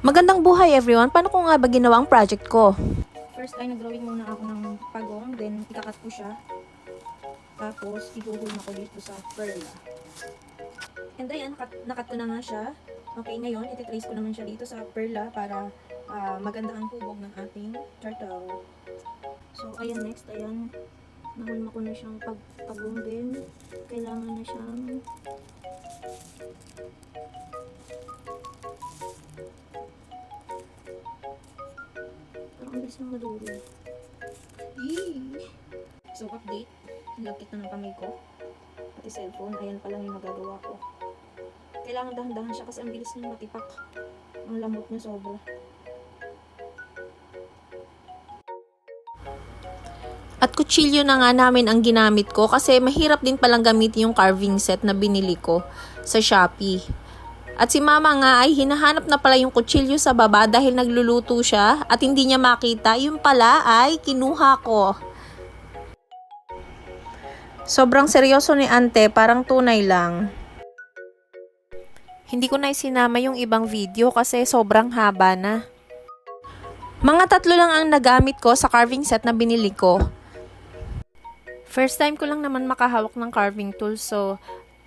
Magandang buhay everyone! Paano ko nga ba ginawa ang project ko? First ay nag-drawing muna ako ng pagong, then ikakat ko siya. Tapos ihuhul na ko dito sa perla. And ayan, nakat ko na nga siya. Okay, ngayon ititrace ko naman siya dito sa perla para maganda ang hubog ng ating turtle. So ayan, next, ayan, nahulma ko na siyang pagong din. Kailangan na siyang ang bilis ng maduro. So, update. Lapit na ng kamay ko. Pati cellphone. Ayan pa lang yung magagawa ko. Kailangan dahan-dahan siya kasi ang bilis niya matipak. Ang lambot niya sobra. At kutsilyo na nga namin ang ginamit ko kasi mahirap din palang gamitin yung carving set na binili ko sa Shopee. At si mama nga ay hinahanap na pala yung kutsilyo sa baba dahil nagluluto siya at hindi niya makita. Yung pala ay kinuha ko. Sobrang seryoso ni ante, parang tunay lang. Hindi ko na isinama yung ibang video kasi sobrang haba na. Mga 3 lang ang nagamit ko sa carving set na binili ko. First time ko lang naman makahawak ng carving tool, so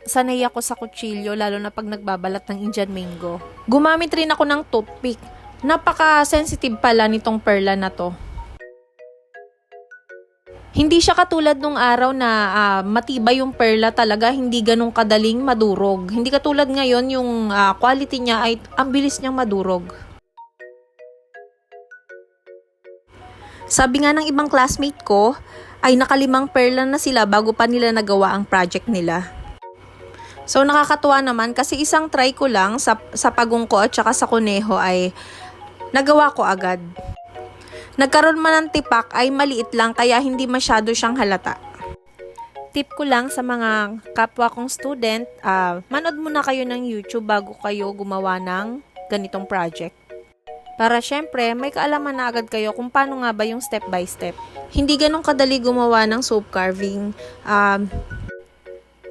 sanay ako sa kutsilyo lalo na pag nagbabalat ng Indian mango. Gumamit rin ako ng toothpick. Napaka-sensitive pala nitong perla na to. Hindi siya katulad nung araw na matibay yung perla talaga, hindi ganun kadaling madurog. Hindi katulad ngayon yung quality niya ay ang bilis niyang madurog. Sabi nga ng ibang classmate ko, ay nakalimang perla na sila bago pa nila nagawa ang project nila. So nakakatuwa naman kasi isang try ko lang sa pagong ko at saka sa kuneho ay nagawa ko agad. Nagkaroon man ng tipak ay maliit lang kaya hindi masyado siyang halata. Tip ko lang sa mga kapwa kong student, manood muna kayo ng YouTube bago kayo gumawa ng ganitong project. Para syempre may kaalaman na agad kayo kung paano nga ba yung step by step. Hindi ganun kadali gumawa ng soap carving.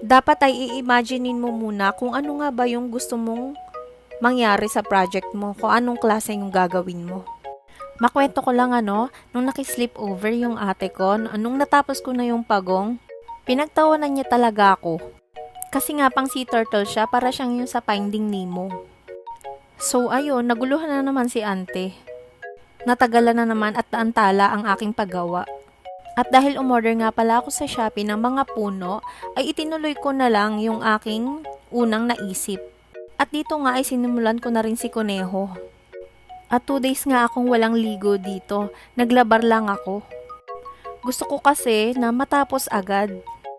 Dapat ay i-imaginein mo muna kung ano nga ba yung gusto mong mangyari sa project mo, kung anong klase yung gagawin mo. Makwento ko lang nung nakisleep over yung ate ko, nung natapos ko na yung pagong, pinagtawanan niya talaga ako. Kasi nga pang sea turtle siya, para siyang yung sa Finding Nemo. So ayun, naguluhan na naman si ante. Natagalan na naman at naantala ang aking paggawa. At dahil umorder nga pala ako sa Shopee ng mga puno, ay itinuloy ko na lang yung aking unang naisip. At dito nga ay sinimulan ko na rin si Kuneho. At 2 days nga akong walang ligo dito, naglabar lang ako. Gusto ko kasi na matapos agad,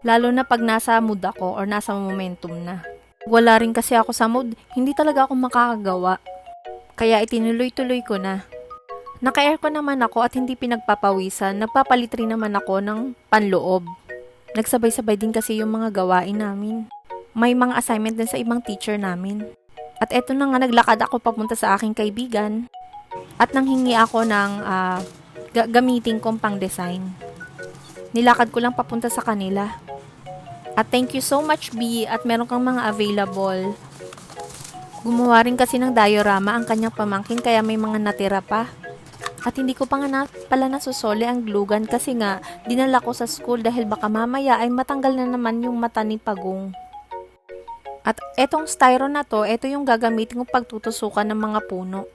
lalo na pag nasa mood ako or nasa momentum na. Wala rin kasi ako sa mood, hindi talaga ako makakagawa. Kaya itinuloy-tuloy ko na. Naka-aircon naman ako at hindi pinagpapawisan, nagpapalit rin naman ako ng panloob. Nagsabay-sabay din kasi yung mga gawain namin. May mga assignment din sa ibang teacher namin. At eto na nga, naglakad ako papunta sa aking kaibigan. At nanghingi ako ng gamitin kong pang-design. Nilakad ko lang papunta sa kanila. At thank you so much, B, at meron kang mga available. Gumawa rin kasi ng diorama ang kanyang pamangkin kaya may mga natira pa. At hindi ko pa nga pala nasusole ang glue gun kasi nga dinala ko sa school dahil baka mamaya ay matanggal na naman yung mata ni Pagong. At etong styro na to, ito yung gagamitin kong pagtutusukan ng mga puno.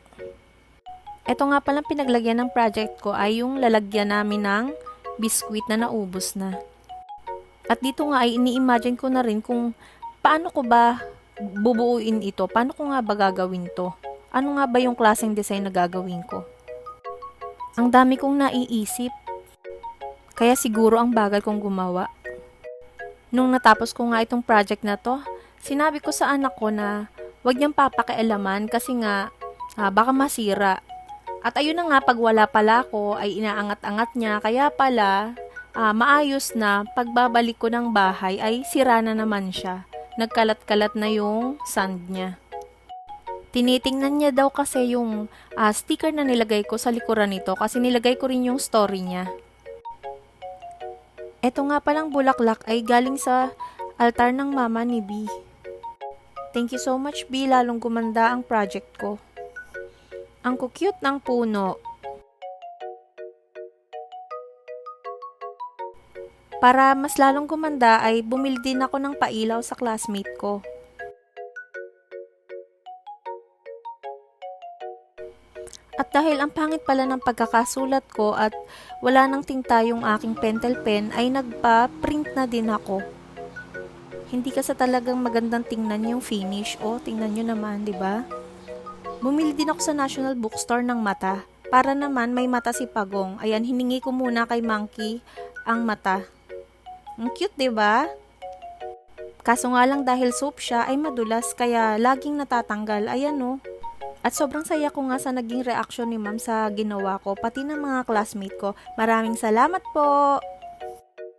Ito nga palang pinaglagyan ng project ko ay yung lalagyan namin ng biskwit na naubos na. At dito nga ay ini-imagine ko na rin kung paano ko ba bubuuin ito, paano ko nga ba gagawin to, ano nga ba yung klaseng design na gagawin ko. Ang dami kong naiisip, kaya siguro ang bagal kong gumawa. Nung natapos ko nga itong project na to, sinabi ko sa anak ko na wag niyang papakialaman kasi nga baka masira. At ayun na nga, pag wala pala ako ay inaangat-angat niya, kaya pala maayos na pagbabalik ko ng bahay ay sira na naman siya. Nagkalat-kalat na yung sand niya. Tinitingnan niya daw kasi yung sticker na nilagay ko sa likuran nito kasi nilagay ko rin yung story niya. Eto nga palang bulaklak ay galing sa altar ng mama ni B. Thank you so much, B, lalong gumanda ang project ko. Ang cute ng puno. Para mas lalong gumanda ay bumili din ako ng pailaw sa classmate ko. At dahil ang pangit pala ng pagkakasulat ko at wala nang tinta yung aking pentel pen ay nagpa-print na din ako. Hindi kasi talagang magandang tingnan yung finish. O, tingnan nyo naman, di ba? Bumili din ako sa National Bookstore ng mata. Para naman may mata si Pagong. Ayan, hiningi ko muna kay Monkey ang mata. Ang cute, di ba? Kaso nga lang dahil soap siya ay madulas kaya laging natatanggal. Ayan o. At sobrang saya ko nga sa naging reaksyon ni ma'am sa ginawa ko, pati ng mga classmate ko. Maraming salamat po!